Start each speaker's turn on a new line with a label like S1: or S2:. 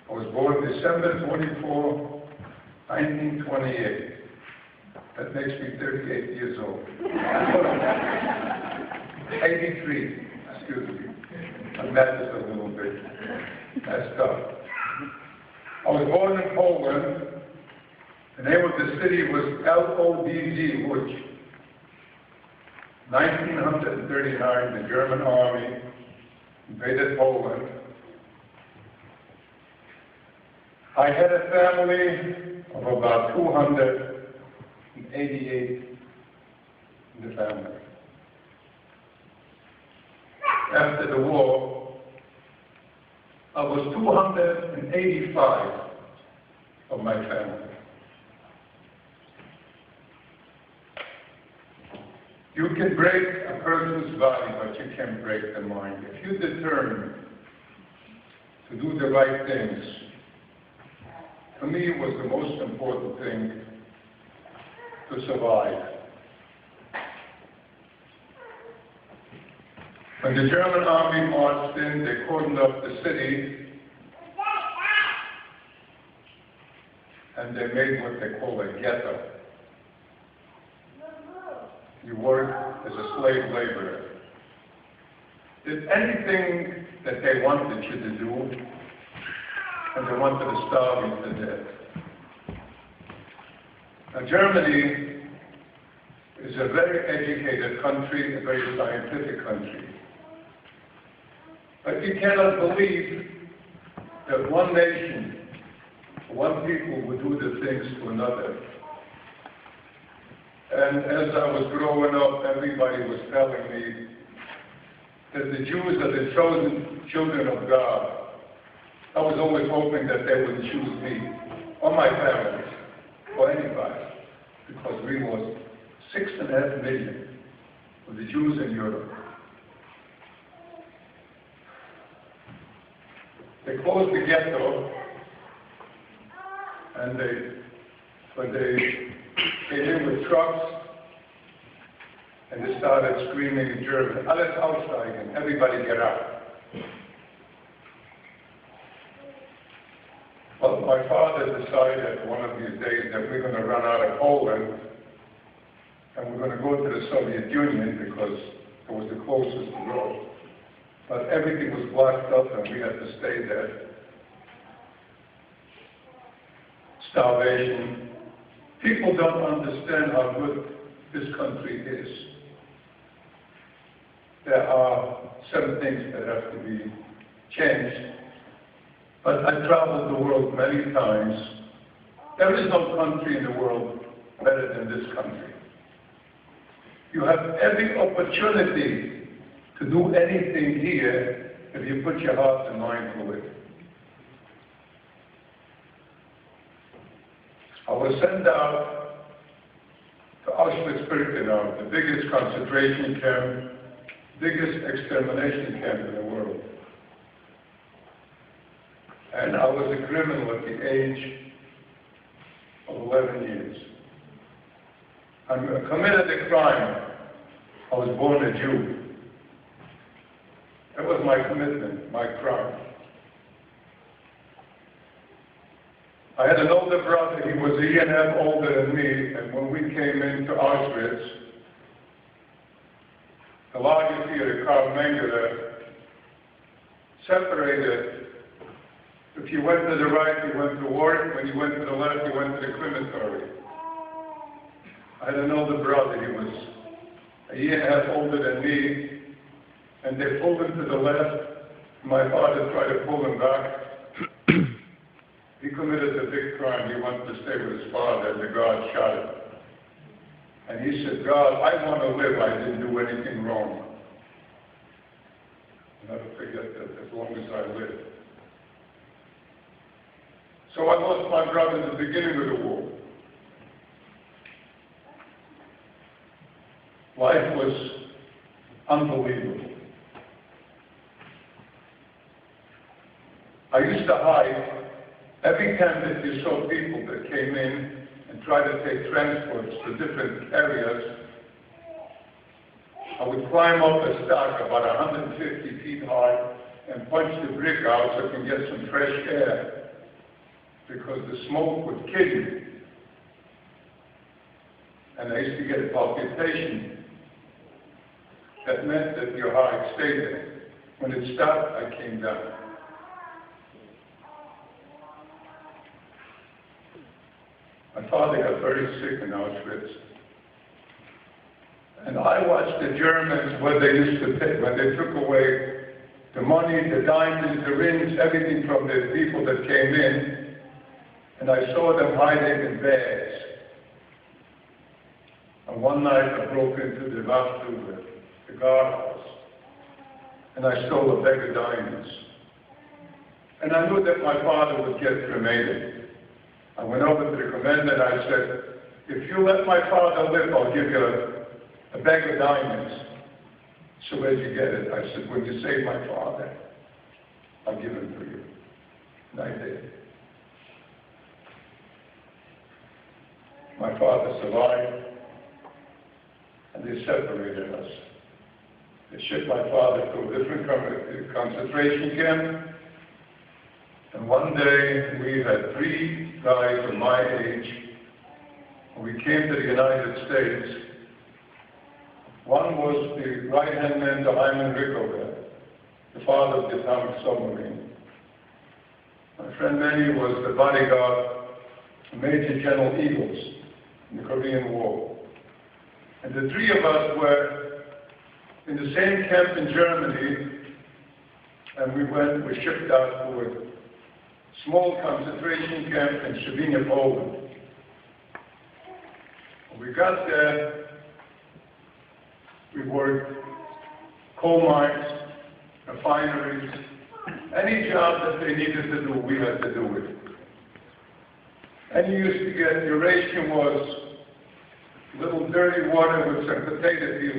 S1: I was born December 24, 1928. That makes me 38 years old. 83, excuse me. I meant this a little bit. Messed up. I was born in Poland. The name of the city was Lodz, Łódź. 1939, the German army invaded Poland. I had a family of about 288 in the family. After the war, I was 285 of my family. You can break a person's body, but you can't break the mind. If you're determined to do the right things, for me it was the most important thing to survive. When the German army marched in, they cordoned up the city, and they made what they call a ghetto. You worked as a slave laborer. Did anything that they wanted you to do, and they wanted to starve you to death. Now, Germany is a very educated country, a very scientific country. But you cannot believe that one nation, one people would do the things to another. And as I was growing up, everybody was telling me that the Jews are the chosen children of God. I was always hoping that they would choose me, or my family, or anybody, because we was 6.5 million of the Jews in Europe. They closed the ghetto, and when they came in with trucks, and they started screaming in German, "Alles aussteigen," everybody get out. Well, my father decided one of these days that we're going to run out of Poland, and we're going to go to the Soviet Union because it was the closest to go. But everything was blocked up, and we had to stay there. Starvation. People don't understand how good this country is. There are some things that have to be changed. But I traveled the world many times. There is no country in the world better than this country. You have every opportunity to do anything here if you put your heart and mind to it. I was sent out to Auschwitz-Birkenau, the biggest concentration camp, biggest extermination camp in the world. And I was a criminal at the age of 11 years. I committed a crime. I was born a Jew. That was my commitment, my crime. I had an older brother. He was a year and a half older than me, and when we came into Auschwitz, the largest theater, Karl Mengele, separated. If you went to the right, you went to work. When you went to the left, you went to the crematory. I had an older brother. He was a year and a half older than me, and they pulled him to the left. My father tried to pull him back. He committed a big crime. He wanted to stay with his father, and the guard shot him. And he said, "God, I want to live. I didn't do anything wrong." I'll never forget that as long as I live. So I lost my brother in the beginning of the war. Life was unbelievable. I used to hide. Every time that you saw people that came in and tried to take transports to different areas, I would climb up a stack about 150 feet high and punch the brick out so I can get some fresh air. because the smoke would kill you. And I used to get a palpitation. That meant that your heart stayed there. When it stopped, I came down. My father got very sick in Auschwitz. And I watched the Germans, what they used to take, when they took away the money, the diamonds, the rings, everything from the people that came in, and I saw them hiding in bags. And one night I broke into the Wachstube, the guardhouse, and I stole a bag of diamonds. And I knew that my father would get cremated. I went over to the commander and I said, if you let my father live, I'll give you a bag of diamonds. So where'd you get it? I said, when you save my father, I'll give him to you. And I did. My father survived, and they separated us. They shipped my father to a different concentration camp, and one day we had 3 guys of my age. We came to the United States. One was the right-hand man to Hyman Rickover, the father of the atomic submarine. My friend Manny was the bodyguard of Major General Eagles in the Korean War. And the 3 of us were in the same camp in Germany, and we were shipped out to a small concentration camp in Sabina, Poland. When we got there, we worked coal mines, refineries, any job that they needed to do, we had to do it. And you used to get, your ration was little dirty water with some potato peels